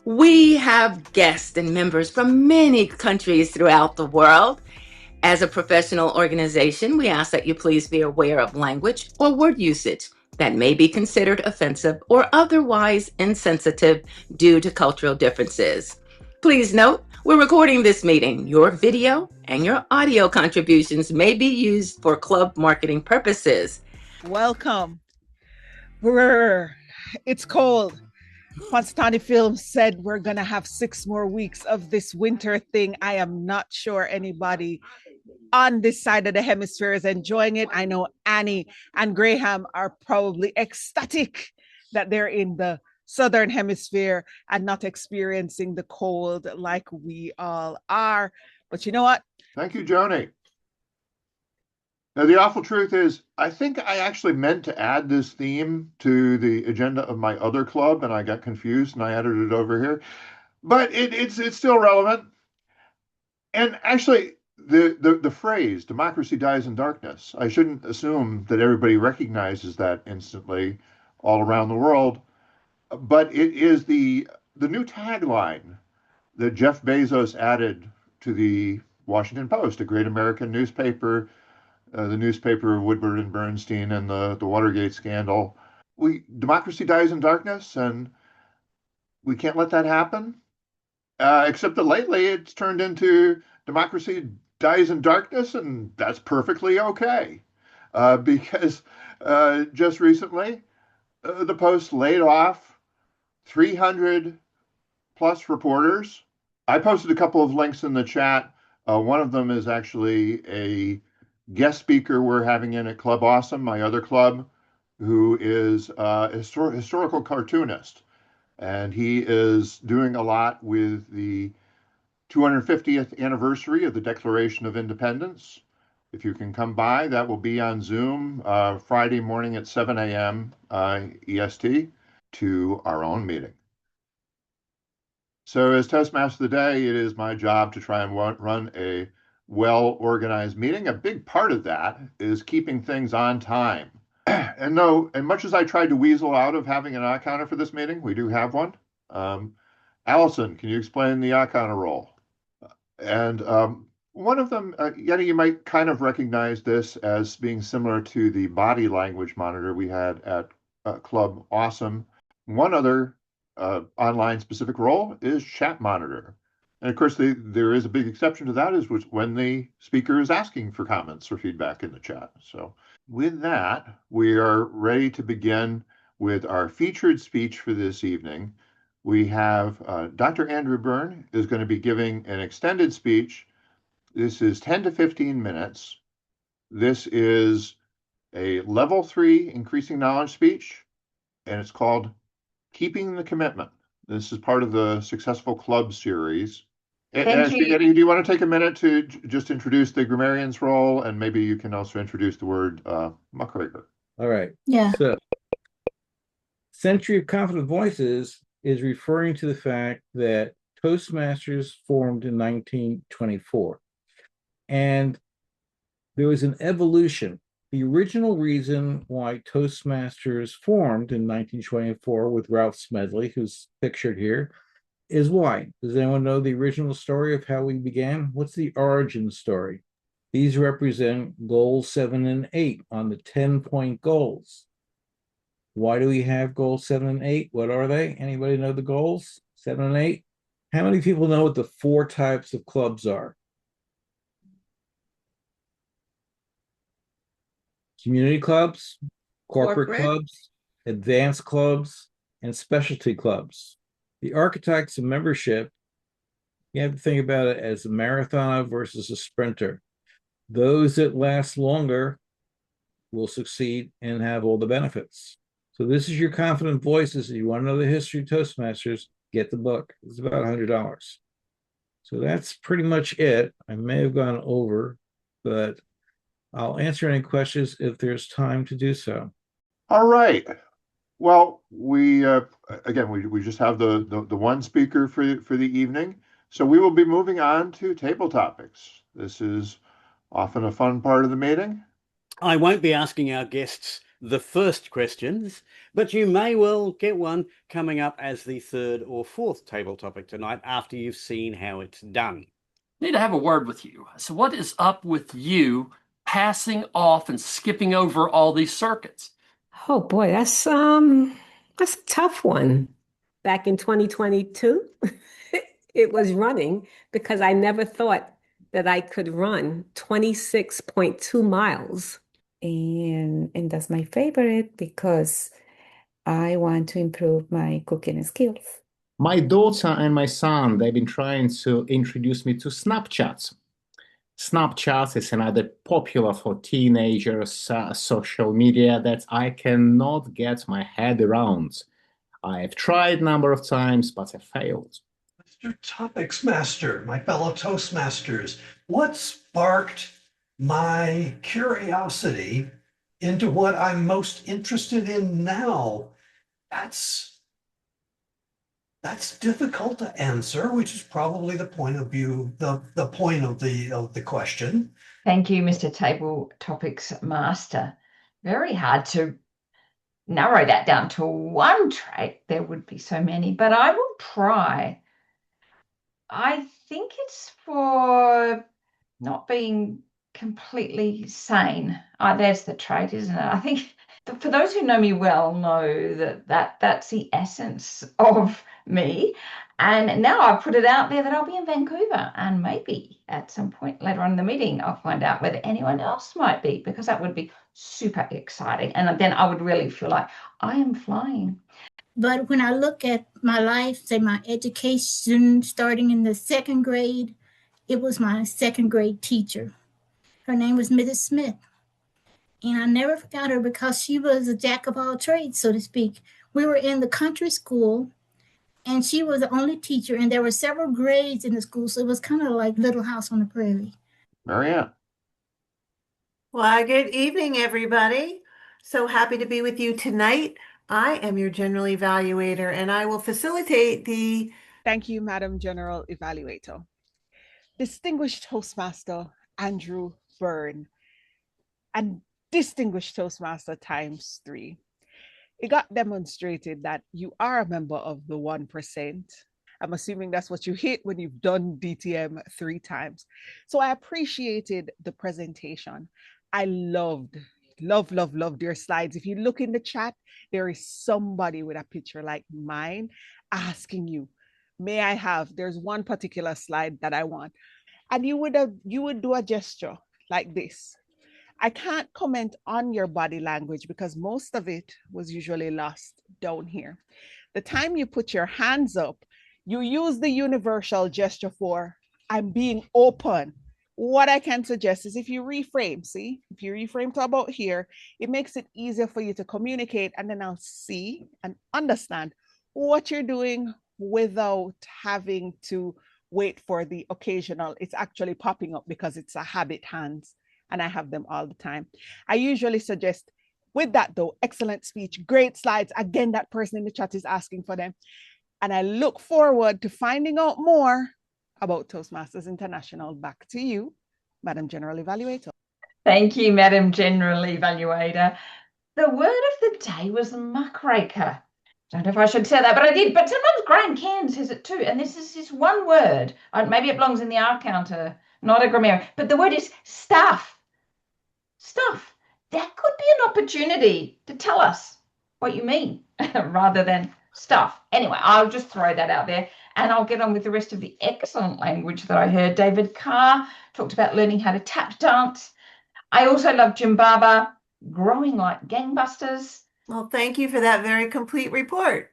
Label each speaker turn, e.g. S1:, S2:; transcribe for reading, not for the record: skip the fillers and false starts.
S1: We have guests and members from many countries throughout the world. As a professional organization, we ask that you please be aware of language or word usage that may be considered offensive or otherwise insensitive due to cultural differences. Please note, we're recording this meeting. Your video and your audio contributions may be used for club marketing purposes.
S2: Welcome. It's cold. Panstani Films said we're gonna have 6 more weeks of this winter thing. I am not sure anybody on this side of the hemisphere is enjoying it. I know Annie and Graham are probably ecstatic that they're in the southern hemisphere and not experiencing the cold like we all are. But you know what?
S3: Thank you, Joni. Now, the awful truth is, I think I actually meant to add this theme to the agenda of my other club, and I got confused and I added it over here. But it's still relevant. And actually, the phrase "democracy dies in darkness," I shouldn't assume that everybody recognizes that instantly all around the world, but it is the new tagline that Jeff Bezos added to the Washington Post, a great American newspaper, the newspaper of Woodward and Bernstein and the Watergate scandal. Democracy dies in darkness, and we can't let that happen. Except that lately it's turned into democracy dies in darkness, and that's perfectly okay. Because just recently, the Post laid off 300 plus reporters. I posted a couple of links in the chat. One of them is actually a guest speaker we're having in at Club Awesome, my other club, who is a historical cartoonist. And he is doing a lot with the 250th anniversary of the Declaration of Independence. If you can come by, that will be on Zoom Friday morning at 7 a.m. EST to our own meeting. So as Toastmaster of the Day, it is my job to try and run a well-organized meeting. A big part of that is keeping things on time. And much as I tried to weasel out of having an eye counter for this meeting, we do have one. Allison, can you explain the eye counter role? And one of them, Yenny, you might kind of recognize this as being similar to the body language monitor we had at Club Awesome. One other online specific role is chat monitor. And of course, there is a big exception to that, is when the speaker is asking for comments or feedback in the chat. So with that, we are ready to begin with our featured speech for this evening. We have Dr. Andrew Byrne is going to be giving an extended speech. This is 10 to 15 minutes. This is a level 3 increasing knowledge speech, and it's called Keeping the Commitment. This is part of the Successful Club series. Actually, Eddie, do you want to take a minute to just introduce the grammarian's role, and maybe you can also introduce the word muckraker?
S4: All right.
S5: Yeah.
S4: So, Century of Confident Voices is referring to the fact that Toastmasters formed in 1924. And there was an evolution. The original reason why Toastmasters formed in 1924 with Ralph Smedley, who's pictured here, is why. Does anyone know the original story of how we began? What's the origin story? These represent goals 7 and 8 on the 10-point goals. Why do we have goals 7 and 8? What are they? Anybody know the goals 7 and 8? How many people know what the 4 types of clubs are? Community clubs, corporate clubs, advanced clubs, and specialty clubs. The archetypes of membership, you have to think about it as a marathoner versus a sprinter. Those that last longer will succeed and have all the benefits. So this is your confident voices. If you want to know the history of Toastmasters, get the book. It's about $100. So that's pretty much it. I may have gone over, but I'll answer any questions if there's time to do so.
S3: All right. Well, we just have the one speaker for the evening, so we will be moving on to table topics. This is often a fun part of the meeting.
S6: I won't be asking our guests
S5: the first questions, but you may well get one coming up as the third or fourth table topic tonight after you've seen how it's done.
S6: I need to have a word with you. So what is up with you passing off and skipping over all these circuits?
S7: Oh boy, that's a tough one. Back in 2022, it was running because I never thought that I could run 26.2 miles.
S8: And that's my favorite because I want to improve my cooking skills.
S9: My daughter and my son, they've been trying to introduce me to Snapchat. Snapchat is another popular for teenagers social media that I cannot get my head around. I have tried a number of times, but I failed.
S10: Mr. Topics Master, my fellow Toastmasters, what sparked my curiosity into what I'm most interested in now? That's difficult to answer, which is probably the point of view, the point of the question.
S11: Thank you, Mr. Table Topics Master. Very hard to narrow that down to one trait. There would be so many, but I will try. I think it's for not being completely sane. There's the trait, isn't it? I think for those who know me well know that's the essence of me. And now I've put it out there that I'll be in Vancouver, and maybe at some point later on in the meeting, I'll find out whether anyone else might be, because that would be super exciting. And then I would really feel like I am flying.
S12: But when I look at my life, say my education starting in the second grade, it was my second grade teacher. Her name was Mrs. Smith. And I never forgot her because she was a jack of all trades, so to speak. We were in the country school, and she was the only teacher, and there were several grades in the school, so it was kind of like Little House on the Prairie.
S3: Marianne.
S13: Well, good evening, everybody. So happy to be with you tonight. I am your General Evaluator, and I will facilitate the...
S2: Thank you, Madam General Evaluator. Distinguished Toastmaster Andrew Byrne and Distinguished Toastmaster ×3. It got demonstrated that you are a member of the 1%. I'm assuming that's what you hit when you've done DTM 3 times. So I appreciated the presentation. I loved your slides. If you look in the chat, there is somebody with a picture like mine asking you, may I have, there's one particular slide that I want. And you would do a gesture like this. I can't comment on your body language because most of it was usually lost down here. The time you put your hands up, you use the universal gesture for, I'm being open. What I can suggest is if you reframe, if you reframe to about here, it makes it easier for you to communicate, and then I'll see and understand what you're doing without having to wait for the occasional. It's actually popping up because it's a habit hands, and I have them all the time. I usually suggest with that though, excellent speech, great slides. Again, that person in the chat is asking for them. And I look forward to finding out more about Toastmasters International. Back to you, Madam General Evaluator.
S11: Thank you, Madam General Evaluator. The word of the day was muckraker. Don't know if I should say that, but I did. But sometimes Graham Cann says it too. And this is his one word. Maybe it belongs in the R counter, not a grammar. But the word is stuff. Stuff. That could be an opportunity to tell us what you mean rather than stuff. Anyway, I'll just throw that out there, and I'll get on with the rest of the excellent language that I heard. David Carr talked about learning how to tap dance. I also love Jimbaba, growing like gangbusters.
S13: Well, thank you for that very complete report.